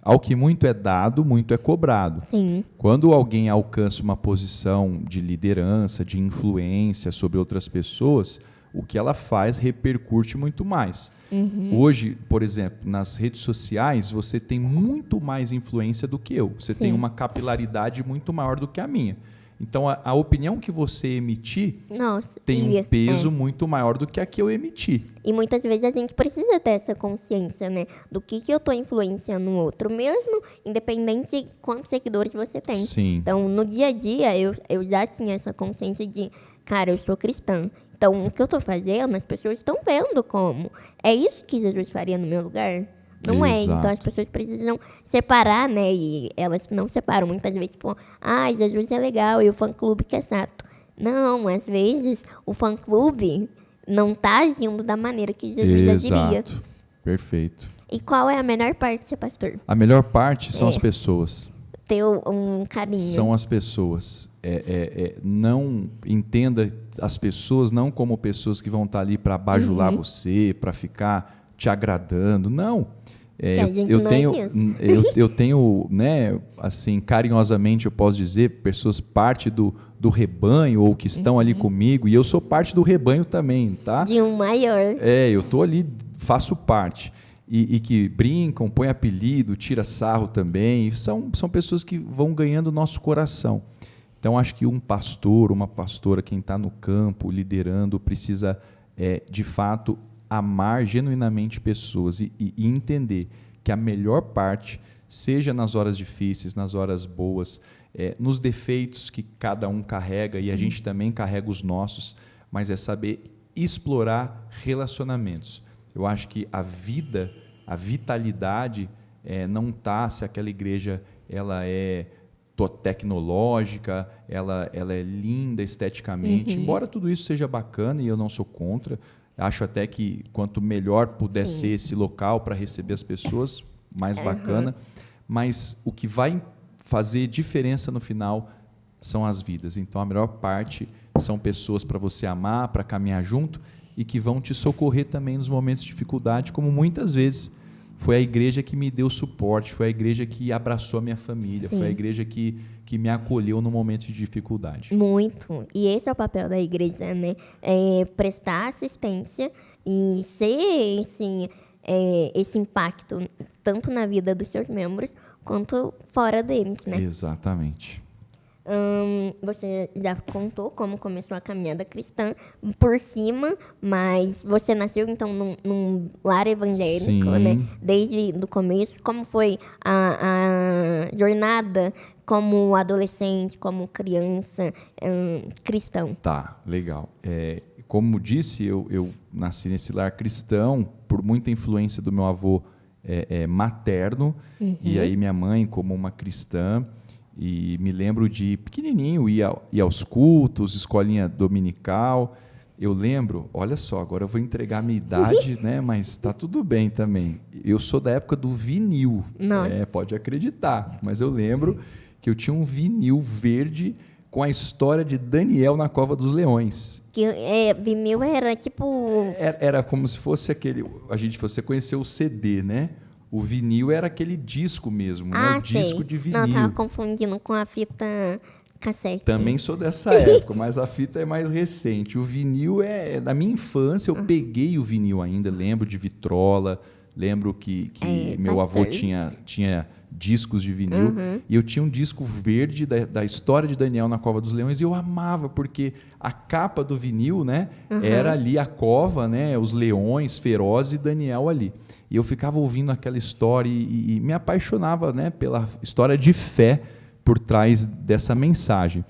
Ao que muito é dado, muito é cobrado. Sim. Quando alguém alcança uma posição de liderança, de influência sobre outras pessoas, o que ela faz repercute muito mais. Hoje, por exemplo, nas redes sociais, você tem muito mais influência do que eu. Você tem uma capilaridade muito maior do que a minha. Então, a opinião que você emitir tem um peso muito maior do que a que eu emiti. E muitas vezes a gente precisa ter essa consciência, né? Do que eu estou influenciando no outro, mesmo independente de quantos seguidores você tem. Sim. Então, no dia a dia, eu já tinha essa consciência de, cara, eu sou cristã. Então, o que eu estou fazendo, as pessoas estão vendo como. É isso que Jesus faria no meu lugar? Não é, então as pessoas precisam separar, né? E elas não separam muitas vezes, tipo, Jesus é legal e o fã-clube que é chato. Não, às vezes o fã-clube não está agindo da maneira que Jesus agiria. Exato, perfeito. E qual é a melhor parte de ser pastor? A melhor parte são as pessoas. Ter um carinho. São as pessoas. Não entenda as pessoas não como pessoas que vão estar ali para bajular você, para ficar te agradando. Não. Eu tenho, né, assim, carinhosamente eu posso dizer, pessoas parte do rebanho ou que estão ali comigo, e eu sou parte do rebanho também, tá? De um maior. Eu estou ali, faço parte. E que brincam, põem apelido, tira sarro também. São pessoas que vão ganhando o nosso coração. Então, acho que um pastor, uma pastora, quem está no campo, liderando, precisa, de fato, amar genuinamente pessoas e entender que a melhor parte, seja nas horas difíceis, nas horas boas, nos defeitos que cada um carrega, e a gente também carrega os nossos, mas é saber explorar relacionamentos. Eu acho que a vida, a vitalidade, não está se aquela igreja ela é tecnológica, ela é linda esteticamente, embora tudo isso seja bacana e eu não sou contra. Acho até que quanto melhor puder ser esse local para receber as pessoas, mais bacana. Mas o que vai fazer diferença no final são as vidas. Então, a melhor parte são pessoas para você amar, para caminhar junto e que vão te socorrer também nos momentos de dificuldade, como muitas vezes foi a igreja que me deu suporte, foi a igreja que abraçou a minha família, Sim. foi a igreja que me acolheu no momento de dificuldade. Muito. E esse é o papel da igreja, né? Prestar assistência e ser esse impacto tanto na vida dos seus membros quanto fora deles, né? Exatamente. Você já contou como começou a caminhada cristã por cima, mas você nasceu então num lar evangélico, Sim. né? Desde o começo. Como foi a jornada como adolescente, como criança cristão? Tá, legal. Como disse, eu nasci nesse lar cristão por muita influência do meu avô materno, e aí minha mãe como uma cristã. E me lembro de pequenininho, ir aos cultos, escolinha dominical. Eu lembro, olha só, agora eu vou entregar a minha idade, né? Mas está tudo bem também. Eu sou da época do vinil, pode acreditar. Mas eu lembro que eu tinha um vinil verde com a história de Daniel na Cova dos Leões. Vinil era tipo... Era como se fosse aquele... Você conheceu o CD, né? O vinil era aquele disco mesmo, né? O disco de vinil. Não, eu estava confundindo com a fita cassete. Também sou dessa época, mas a fita é mais recente. O vinil da minha infância, eu peguei o vinil ainda, lembro de vitrola, lembro que meu avô tinha discos de vinil, e eu tinha um disco verde da história de Daniel na Cova dos Leões, e eu amava, porque a capa do vinil, né, era ali a cova, né, os leões ferozes e Daniel ali. E eu ficava ouvindo aquela história e me apaixonava, né, pela história de fé por trás dessa mensagem.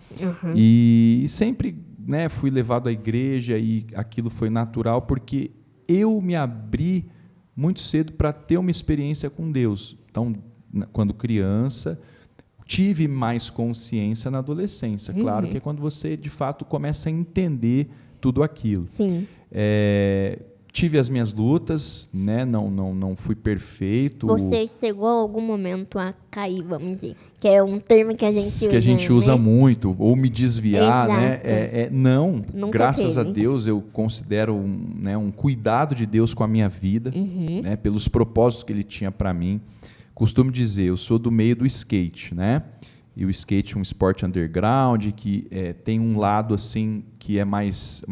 E sempre, né, fui levado à igreja e aquilo foi natural porque eu me abri muito cedo para ter uma experiência com Deus. Então, quando criança, tive mais consciência na adolescência. Claro que é quando você, de fato, começa a entender tudo aquilo. Sim. Tive as minhas lutas, né? Não fui perfeito. Você chegou a algum momento a cair, vamos dizer, que é um termo que a gente usa né? muito, ou me desviar, Exato. né? Não, Nunca graças teve. a Deus eu considero um cuidado de Deus com a minha vida, né? Pelos propósitos que Ele tinha para mim. Costumo dizer, eu sou do meio do skate, né? E o skate é um esporte underground, que tem um lado assim que é mais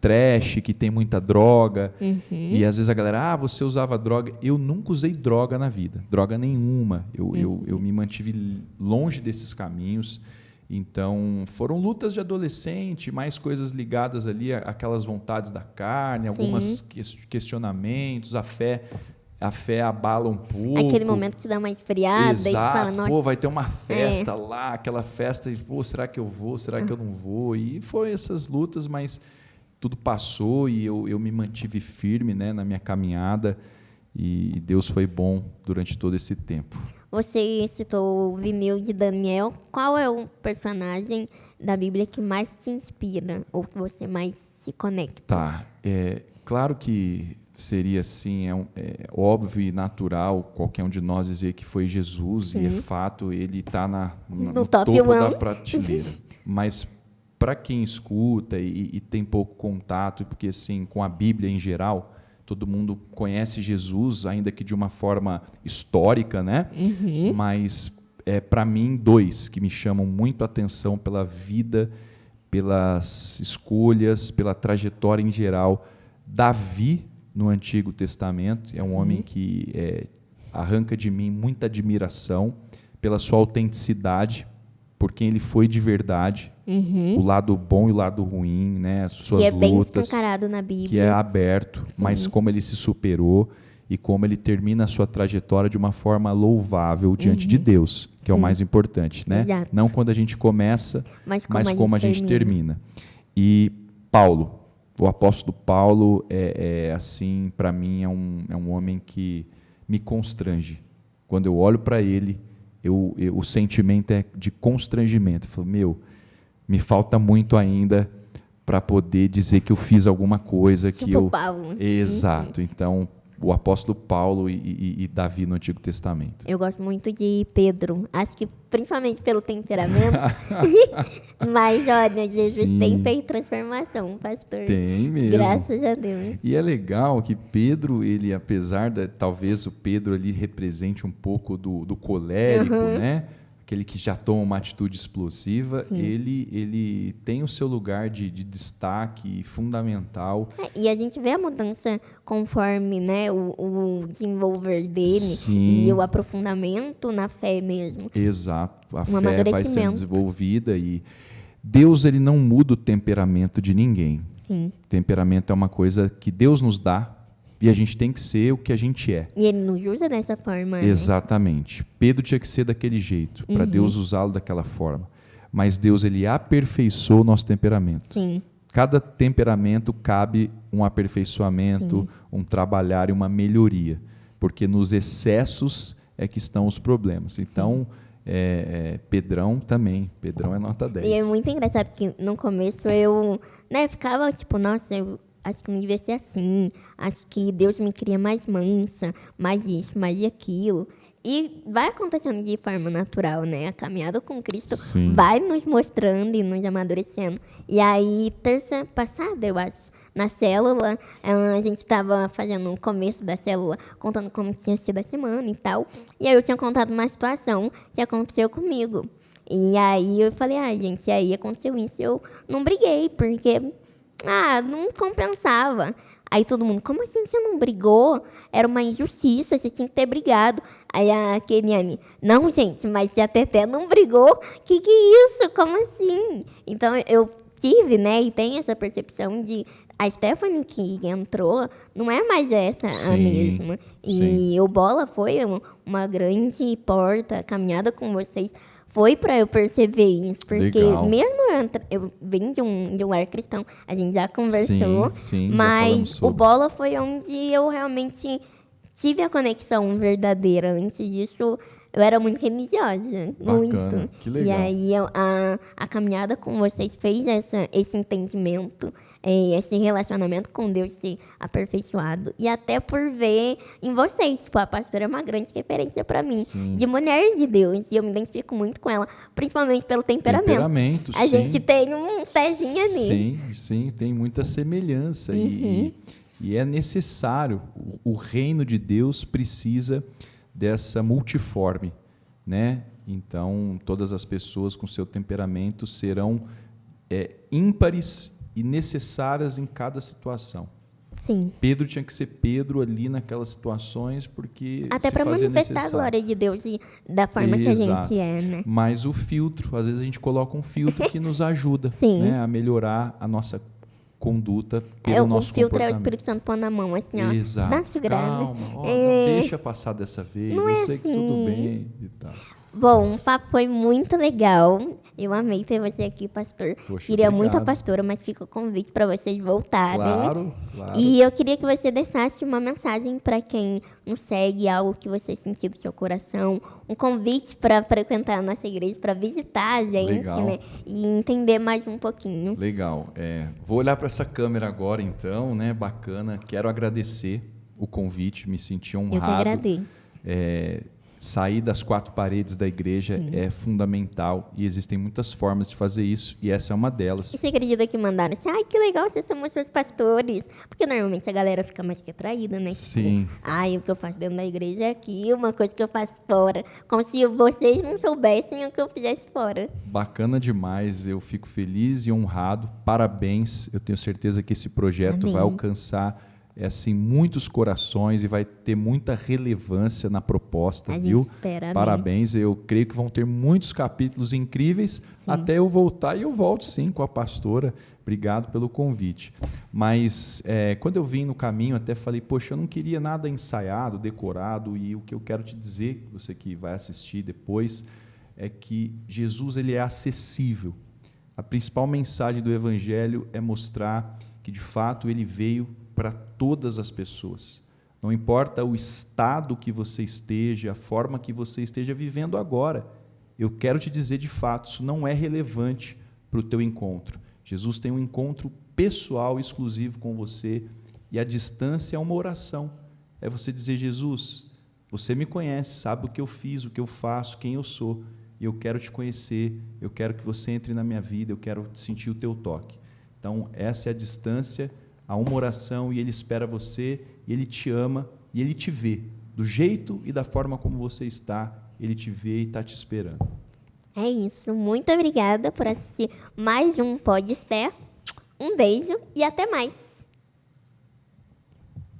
trash, que tem muita droga. E às vezes a galera, você usava droga. Eu nunca usei droga na vida, droga nenhuma. Eu me mantive longe desses caminhos. Então, foram lutas de adolescente, mais coisas ligadas ali àquelas vontades da carne, alguns questionamentos, a fé abala um pouco. Aquele momento que você dá uma esfriada. Exato. E você fala, nossa... vai ter uma festa lá, aquela festa, será que eu vou, será que eu não vou? E foi essas lutas, mas tudo passou e eu me mantive firme, né, na minha caminhada e Deus foi bom durante todo esse tempo. Você citou o vinil de Daniel. Qual é o personagem da Bíblia que mais te inspira ou que você mais se conecta? Tá, claro que... seria assim, óbvio e natural qualquer um de nós dizer que foi Jesus, e é fato, ele está no topo da prateleira. Mas para quem escuta e tem pouco contato, porque assim, com a Bíblia em geral, todo mundo conhece Jesus, ainda que de uma forma histórica, né? Mas para mim, dois que me chamam muito a atenção pela vida, pelas escolhas, pela trajetória em geral. Davi, no Antigo Testamento, é um homem que arranca de mim muita admiração pela sua autenticidade, por quem ele foi de verdade, o lado bom e o lado ruim, né, suas lutas, bem escancarado na Bíblia, que é aberto, mas como ele se superou e como ele termina a sua trajetória de uma forma louvável diante de Deus, que é o mais importante, né? Exato. Não quando a gente começa, mas como a gente termina. E Paulo, o apóstolo Paulo assim, para mim, é um homem que me constrange. Quando eu olho para ele, o sentimento é de constrangimento. Eu falo, me falta muito ainda para poder dizer que eu fiz alguma coisa que eu... Paulo. Exato. Então, o apóstolo Paulo e Davi no Antigo Testamento. Eu gosto muito de Pedro. Acho que principalmente pelo temperamento. Mas, olha, Jesus tem feito transformação, pastor. Tem mesmo. Graças a Deus. E é legal que Pedro, ele, apesar de talvez o Pedro ali represente um pouco do colérico, né? Aquele que já toma uma atitude explosiva, ele tem o seu lugar de destaque fundamental. E a gente vê a mudança conforme, né, o desenvolver dele. Sim. E o aprofundamento na fé mesmo. Exato. A fé vai sendo desenvolvida e Deus, ele não muda o temperamento de ninguém. Sim. Temperamento é uma coisa que Deus nos dá e a gente tem que ser o que a gente é. E ele nos usa dessa forma. Exatamente. Né? Pedro tinha que ser daquele jeito, para Deus usá-lo daquela forma. Mas Deus, ele aperfeiçoou o nosso temperamento. Sim. Cada temperamento cabe um aperfeiçoamento, um trabalhar e uma melhoria. Porque nos excessos é que estão os problemas. Então, Pedrão também. Pedrão é nota 10. E é muito engraçado que no começo eu ficava tipo, nossa, eu acho que não devia ser assim. Acho que Deus me cria mais mansa, mais isso, mais aquilo. E vai acontecendo de forma natural, né? A caminhada com Cristo vai nos mostrando e nos amadurecendo. E aí, terça passada, eu acho, na célula, a gente estava fazendo o começo da célula, contando como tinha sido a semana e tal. E aí eu tinha contado uma situação que aconteceu comigo. E aí eu falei, gente, aí aconteceu isso, eu não briguei, porque não compensava. Aí todo mundo, como assim você não brigou? Era uma injustiça, você tinha que ter brigado. Aí a Keniane, não, gente, mas se a Teté não brigou, que é isso? Como assim? Então eu tive, né, e tenho essa percepção de a Stephanie que entrou não é mais essa a mesma. E o Bola foi uma grande porta, caminhada com vocês. Foi para eu perceber isso, porque mesmo eu venho de um lar cristão, a gente já conversou, mas o Bola foi onde eu realmente tive a conexão verdadeira. Antes disso, eu era muito religiosa, muito. Que legal. E aí a caminhada com vocês fez esse entendimento, esse relacionamento com Deus ser aperfeiçoado. E até por ver em vocês, tipo, a pastora é uma grande referência para mim, de mulher de Deus. E eu me identifico muito com ela, principalmente pelo temperamento. A gente tem um pezinho ali. Sim, tem muita semelhança. E é necessário. O reino de Deus precisa dessa multiforme, né? Então, todas as pessoas com seu temperamento serão ímpares e necessárias em cada situação. Sim. Pedro tinha que ser Pedro ali naquelas situações porque até para manifestar a glória de Deus e da forma que a gente é, né? Mas o filtro, às vezes a gente coloca um filtro que nos ajuda, né, a melhorar a nossa conduta pelo nosso comportamento. O filtro é o Espírito Santo pondo na mão, assim, ó. Exato. Calma, não deixa passar dessa vez, não eu sei que tudo bem e tal. Bom, o papo foi muito legal. Eu amei ter você aqui, pastor. Poxa, queria obrigado. muito a pastora, mas fica o convite para vocês voltarem. Claro. E eu queria que você deixasse uma mensagem para quem nos segue, algo que você sentiu do seu coração, um convite para frequentar a nossa igreja, para visitar a gente, né? E entender mais um pouquinho. Legal. Vou olhar para essa câmera agora, então, né? Bacana. Quero agradecer o convite, me senti honrado. Eu que agradeço. Sair das quatro paredes da igreja é fundamental e existem muitas formas de fazer isso e essa é uma delas. E você acredita que mandaram assim, que legal, vocês são seus pastores? Porque normalmente a galera fica mais retraída, né? Sim. Tipo, o que eu faço dentro da igreja é aqui, uma coisa que eu faço fora. Como se vocês não soubessem o que eu fizesse fora. Bacana demais, eu fico feliz e honrado. Parabéns, eu tenho certeza que esse projeto vai alcançar assim, muitos corações e vai ter muita relevância na proposta, viu? Espera, parabéns, eu creio que vão ter muitos capítulos incríveis até eu voltar, e eu volto sim com a pastora. Obrigado pelo convite. Mas quando eu vim no caminho, até falei, poxa, eu não queria nada ensaiado, decorado, e o que eu quero te dizer, você que vai assistir depois, é que Jesus ele é acessível. A principal mensagem do Evangelho é mostrar que, de fato, ele veio para todas as pessoas. Não importa o estado que você esteja, a forma que você esteja vivendo agora. Eu quero te dizer, de fato, isso não é relevante para o teu encontro. Jesus tem um encontro pessoal, exclusivo com você, e a distância é uma oração. É você dizer, Jesus, você me conhece, sabe o que eu fiz, o que eu faço, quem eu sou, e eu quero te conhecer, eu quero que você entre na minha vida, eu quero sentir o teu toque. Então, essa é a distância, há uma oração, e Ele espera você, e Ele te ama, e Ele te vê, do jeito e da forma como você está, Ele te vê e está te esperando. É isso. Muito obrigada por assistir mais um Pode Esper. Um beijo e até mais.